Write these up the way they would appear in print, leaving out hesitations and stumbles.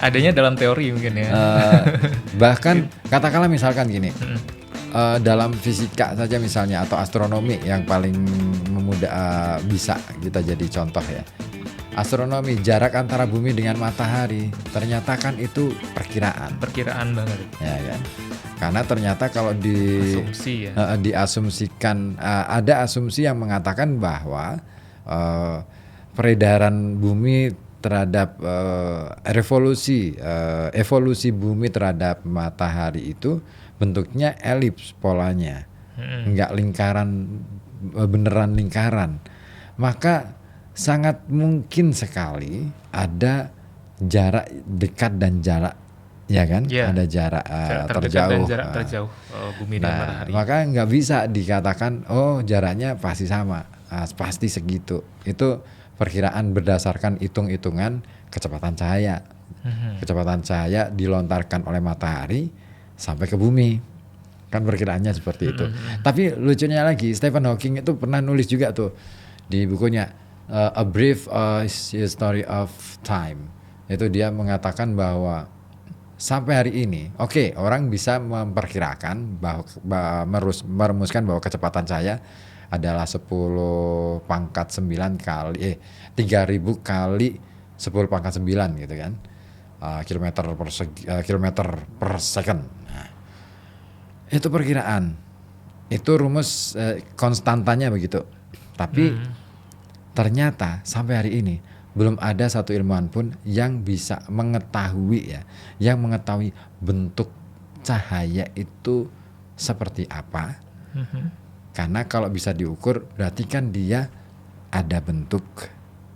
Adanya dalam teori mungkin ya. Bahkan katakanlah misalkan gini, dalam fisika saja misalnya atau astronomi yang paling bisa kita jadi contoh ya. Astronomi, jarak antara bumi dengan matahari ternyata kan itu perkiraan banget ya kan, karena ternyata kalau asumsi ya. Diasumsikan, ada asumsi yang mengatakan bahwa peredaran bumi terhadap evolusi bumi terhadap matahari itu bentuknya elips polanya, enggak lingkaran, beneran lingkaran. Maka sangat mungkin sekali ada jarak dekat dan jarak, ya kan? Ada jarak terjauh. Dan jarak terjauh bumi dan matahari. Maka nggak bisa dikatakan jaraknya pasti sama, pasti segitu. Itu perkiraan berdasarkan hitung-hitungan kecepatan cahaya. Kecepatan cahaya dilontarkan oleh matahari sampai ke bumi. Kan perkiraannya seperti itu. Tapi lucunya lagi, Stephen Hawking itu pernah nulis juga tuh di bukunya A Brief History of Time. Itu dia mengatakan bahwa sampai hari ini, orang bisa memperkirakan merumuskan bahwa kecepatan cahaya adalah 10 pangkat 9 kali 3000 kali 10 pangkat 9 gitu kan, kilometer per second. Nah, itu perkiraan, itu rumus konstantanya begitu. Tapi ternyata sampai hari ini belum ada satu ilmuwan pun yang bisa mengetahui bentuk cahaya itu seperti apa. Karena kalau bisa diukur berarti kan dia ada bentuk.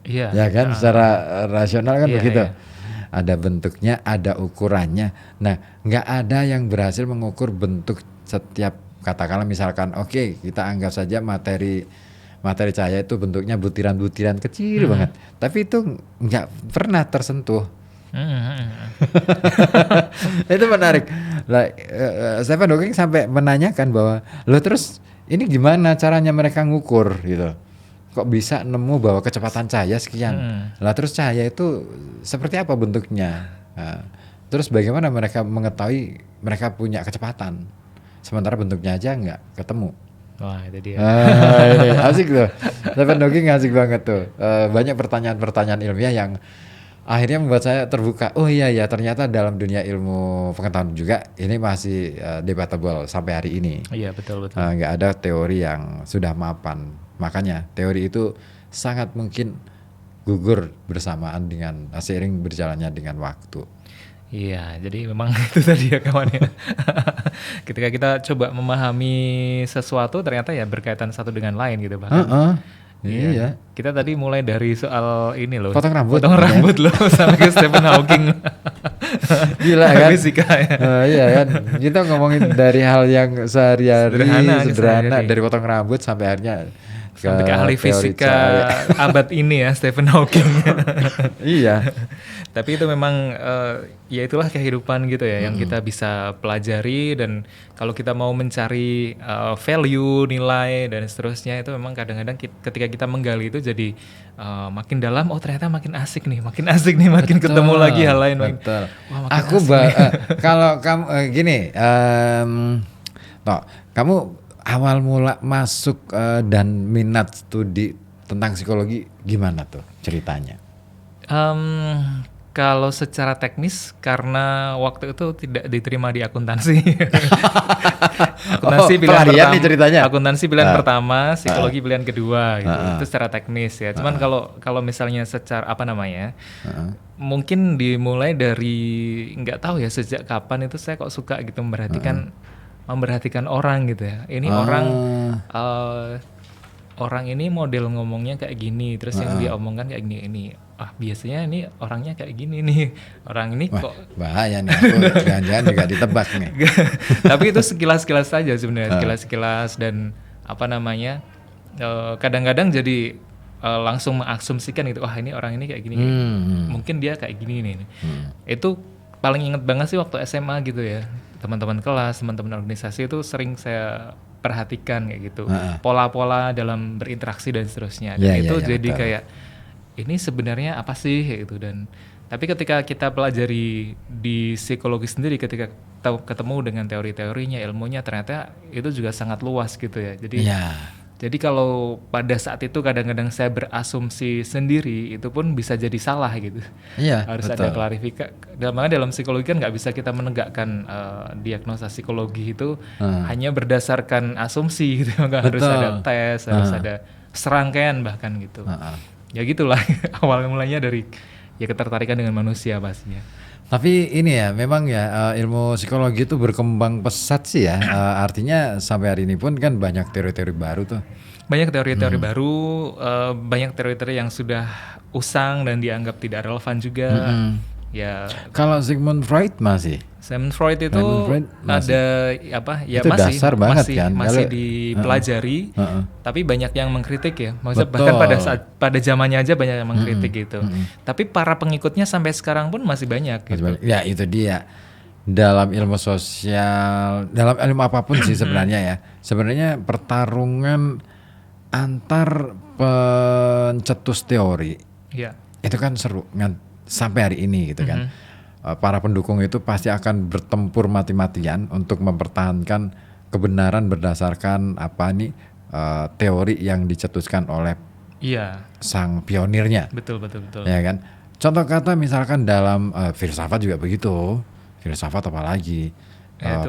Ya kan, secara rasional kan begitu. Ada bentuknya, ada ukurannya. Nah, nggak ada yang berhasil mengukur bentuk setiap, katakanlah misalkan kita anggap saja materi cahaya itu bentuknya butiran-butiran kecil banget, tapi itu nggak pernah tersentuh. Itu menarik. Stephen Hawking sampai menanyakan bahwa terus ini gimana caranya mereka ngukur gitu, kok bisa nemu bahwa kecepatan cahaya sekian. Terus cahaya itu seperti apa bentuknya, terus bagaimana mereka mengetahui mereka punya kecepatan sementara bentuknya aja nggak ketemu. Wah, itu dia. Asik tuh. Stephen Hawking asik banget tuh. Banyak pertanyaan-pertanyaan ilmiah yang akhirnya membuat saya terbuka. Oh iya ternyata dalam dunia ilmu pengetahuan juga ini masih debatable sampai hari ini. Iya, betul. Nggak ada teori yang sudah mapan. Makanya teori itu sangat mungkin gugur bersamaan dengan seiring berjalannya dengan waktu. Iya, jadi memang itu tadi ya kawan ya. Ketika kita coba memahami sesuatu ternyata ya berkaitan satu dengan lain gitu bahkan. Iya. Kita tadi mulai dari soal ini loh. Potong rambut loh sampai ke Stephen Hawking. Gila kan? Fisika ya. Iya kan. Kita ngomongin dari hal yang sehari-hari sederhana dari potong rambut sampai akhirnya sampai ke ahli fisika abad ini ya, Stephen Hawking. Iya. Tapi itu memang ya itulah kehidupan gitu ya, yang kita bisa pelajari, dan kalau kita mau mencari value, nilai dan seterusnya, itu memang kadang-kadang ketika kita menggali itu jadi makin dalam, ternyata makin asik nih, makin ketemu lagi hal lain. Betul. Wah, aku kalau kamu gini, kamu awal mula masuk dan minat studi tentang psikologi gimana tuh ceritanya? Kalau secara teknis, karena waktu itu tidak diterima di akuntansi. Akuntansi pilihan pertama. Nih ceritanya. Akuntansi pilihan pertama, psikologi pilihan kedua gitu. Itu secara teknis ya. Cuman kalau misalnya secara mungkin dimulai dari nggak tahu ya sejak kapan itu saya kok suka gitu memperhatikan orang gitu ya. Ini orang ini model ngomongnya kayak gini, terus yang dia omongkan kayak gini. Biasanya ini orangnya kayak gini nih. Orang ini kok bahaya nih, aku jangan-jangan juga ditebak nih. Tapi itu sekilas-sekilas saja sebenarnya, sekilas-sekilas, dan kadang-kadang jadi langsung mengasumsikan gitu. Ini orang ini kayak gini. Mungkin dia kayak gini nih. Itu paling inget banget sih waktu SMA gitu ya. Teman-teman kelas, teman-teman organisasi itu sering saya perhatikan kayak gitu. Pola-pola dalam berinteraksi dan seterusnya. Dan itu jadi kayak ini sebenarnya apa sih gitu, dan Tapi ketika kita pelajari di psikologi sendiri, ketika ketemu dengan teori-teorinya, ilmunya, ternyata itu juga sangat luas gitu ya. Jadi kalau pada saat itu kadang-kadang saya berasumsi sendiri, itu pun bisa jadi salah gitu. Iya, Harus betul. ada klarifikasi. Dalam psikologi kan nggak bisa kita menegakkan diagnosa psikologi itu hanya berdasarkan asumsi gitu. Harus ada tes, harus ada serangkaian bahkan gitu. Ya gitulah awal mulanya dari ya ketertarikan dengan manusia pastinya. Tapi ini ya, memang ya ilmu psikologi itu berkembang pesat sih ya. Artinya sampai hari ini pun kan banyak teori-teori baru tuh. Banyak teori-teori baru, banyak teori-teori yang sudah usang dan dianggap tidak relevan juga. Ya, Kalau Sigmund Freud masih. Sigmund Freud itu masih. ada apa? Ya Itu masih dasar banget kan? masih Kalau- dipelajari, tapi banyak yang mengkritik ya. Maksudnya bahkan pada zamannya aja banyak yang mengkritik gitu. Tapi para pengikutnya sampai sekarang pun masih banyak gitu. Ya itu dia. Dalam ilmu sosial, dalam ilmu apapun sih sebenarnya ya. Sebenarnya pertarungan antar pencetus teori Iya. itu kan seru sampai hari ini gitu kan. Para pendukung itu pasti akan bertempur mati-matian untuk mempertahankan kebenaran berdasarkan teori yang dicetuskan oleh sang pionirnya. Betul. Ya kan. Contoh kata misalkan dalam filsafat juga begitu. Filsafat apalagi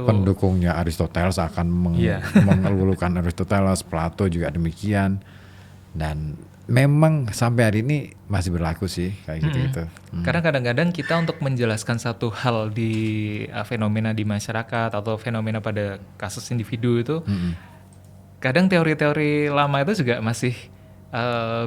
pendukungnya Aristoteles akan mengelulukan Aristoteles, Plato juga demikian. Dan memang sampai hari ini masih berlaku sih kayak gitu. Karena kadang-kadang kita untuk menjelaskan satu hal di fenomena di masyarakat atau fenomena pada kasus individu itu, kadang teori-teori lama itu juga masih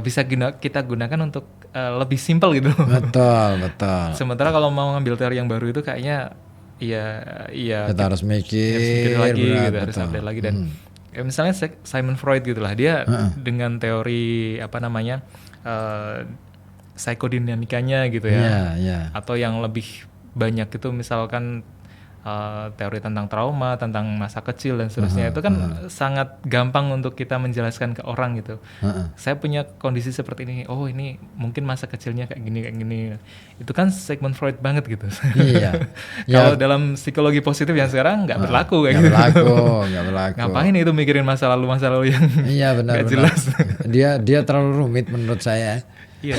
bisa kita gunakan untuk lebih simpel gitu. Betul. Sementara kalau mau ngambil teori yang baru itu kayaknya kita harus mikir lagi berat, gitu, harus update lagi dan misalnya Sigmund Freud gitulah, dia dengan teori psikodinamikanya gitu ya. Atau yang lebih banyak itu misalkan teori tentang trauma, tentang masa kecil dan seterusnya, itu kan sangat gampang untuk kita menjelaskan ke orang gitu. Saya punya kondisi seperti ini, oh ini mungkin masa kecilnya kayak gini. Itu kan Sigmund Freud banget gitu. Kalau dalam psikologi positif yang sekarang nggak berlaku kayak gitu. Nggak berlaku. Ngapain itu mikirin masa lalu yang benar. jelas. Dia terlalu rumit menurut saya. Iya.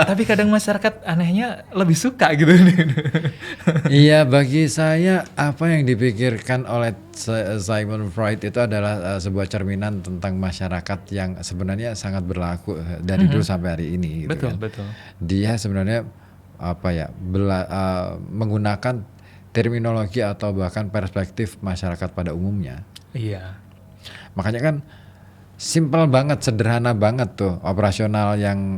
Tapi kadang masyarakat anehnya lebih suka gitu. Iya, bagi saya apa yang dipikirkan oleh Sigmund Freud itu adalah sebuah cerminan tentang masyarakat yang sebenarnya sangat berlaku dari dulu sampai hari ini. Gitu Betul. Dia sebenarnya menggunakan terminologi atau bahkan perspektif masyarakat pada umumnya. Iya. Makanya kan simpel banget, sederhana banget tuh operasional yang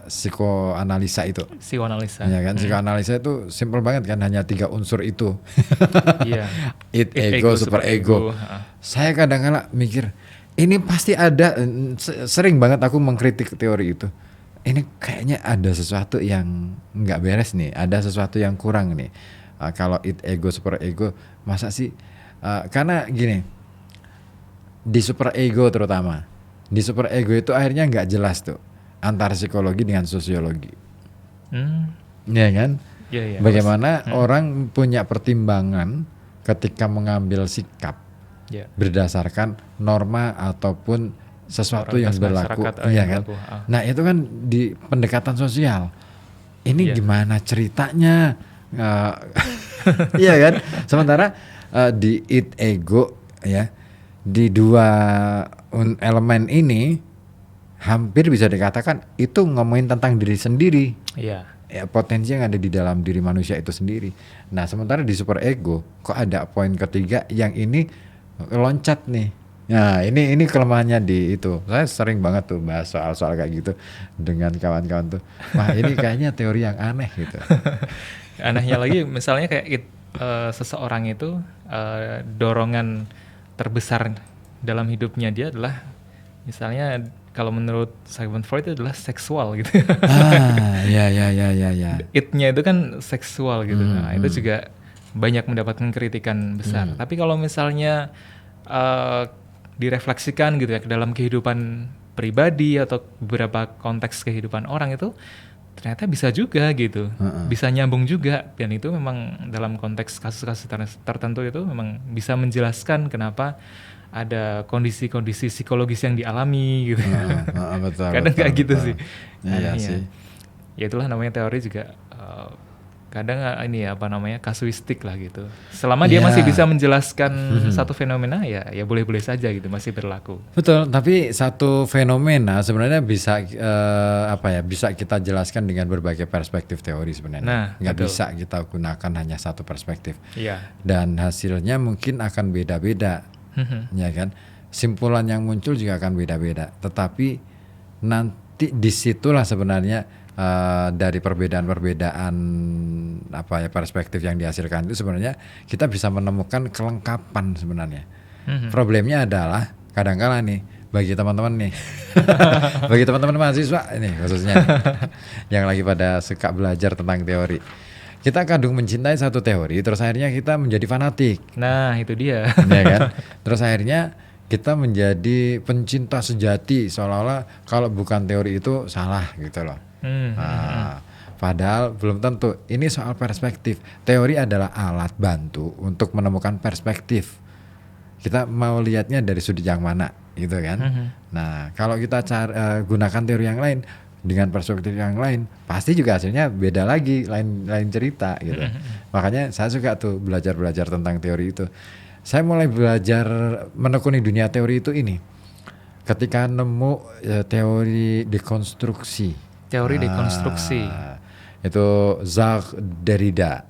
psikoanalisa itu. Psikoanalisa. Ya kan, psikoanalisa itu simpel banget kan, hanya 3 unsur itu. Iya. Id, ego, super ego. Saya kadang-kadang mikir, ini pasti ada, sering banget aku mengkritik teori itu. Ini kayaknya ada sesuatu yang nggak beres nih, ada sesuatu yang kurang nih. Kalau id, ego, super ego, masa sih? Karena gini, di super ego terutama, di super ego itu akhirnya nggak jelas tuh antara psikologi dengan sosiologi. Ya kan? Iya. Bagaimana orang punya pertimbangan ketika mengambil sikap berdasarkan norma ataupun sesuatu yang berlaku, iya kan? Nah itu kan di pendekatan sosial. Ini gimana ceritanya? Iya kan? Sementara di id, ego, ya, di 2 elemen ini hampir bisa dikatakan itu ngomongin tentang diri sendiri. Iya. Ya, potensi yang ada di dalam diri manusia itu sendiri. Nah, sementara di super ego kok ada poin ketiga yang ini loncat nih. Nah, ini kelemahannya di itu. Saya sering banget tuh bahas soal-soal kayak gitu dengan kawan-kawan tuh. Wah, ini kayaknya teori yang aneh gitu. Anehnya lagi misalnya kayak seseorang itu dorongan terbesar dalam hidupnya dia adalah misalnya kalau menurut Sigmund Freud itu adalah seksual gitu. Ya. It-nya itu kan seksual gitu. Nah, itu juga banyak mendapatkan kritikan besar. Tapi kalau misalnya direfleksikan gitu ya ke dalam kehidupan pribadi atau beberapa konteks kehidupan orang itu ternyata bisa juga gitu, bisa nyambung juga, dan itu memang dalam konteks kasus-kasus tertentu itu memang bisa menjelaskan kenapa ada kondisi-kondisi psikologis yang dialami gitu. Betul, Kadang betul, kayak gitu betul. sih. Iya Anehnya. sih. Ya itulah namanya teori juga kadang ini apa namanya kasuistik lah gitu. Selama dia Iya. masih bisa menjelaskan satu fenomena ya boleh-boleh saja gitu, masih berlaku. Betul, tapi satu fenomena sebenarnya bisa bisa kita jelaskan dengan berbagai perspektif teori sebenarnya. Nah, Nggak betul. bisa kita gunakan hanya satu perspektif. Iya. Dan hasilnya mungkin akan beda-beda, ya kan? Simpulan yang muncul juga akan beda-beda. Tetapi nanti disitulah sebenarnya dari perbedaan-perbedaan perspektif yang dihasilkan itu sebenarnya kita bisa menemukan kelengkapan sebenarnya. Problemnya adalah kadang-kala nih bagi teman-teman nih, bagi teman-teman mahasiswa ini khususnya nih, yang lagi pada suka belajar tentang teori. Kita kadung mencintai satu teori, terus akhirnya kita menjadi fanatik. Nah, itu dia. Ya kan? Terus akhirnya kita menjadi pencinta sejati, seolah-olah kalau bukan teori itu salah gitu loh. Padahal belum tentu. Ini soal perspektif. Teori adalah alat bantu untuk menemukan perspektif. Kita mau lihatnya dari sudut yang mana, gitu kan? Nah, kalau kita gunakan teori yang lain dengan perspektif yang lain, pasti juga hasilnya beda lagi, lain cerita, gitu. Makanya saya suka tuh belajar tentang teori itu. Saya mulai belajar menekuni dunia teori itu ketika nemu teori dekonstruksi. Teori dekonstruksi. Itu Jacques Derrida.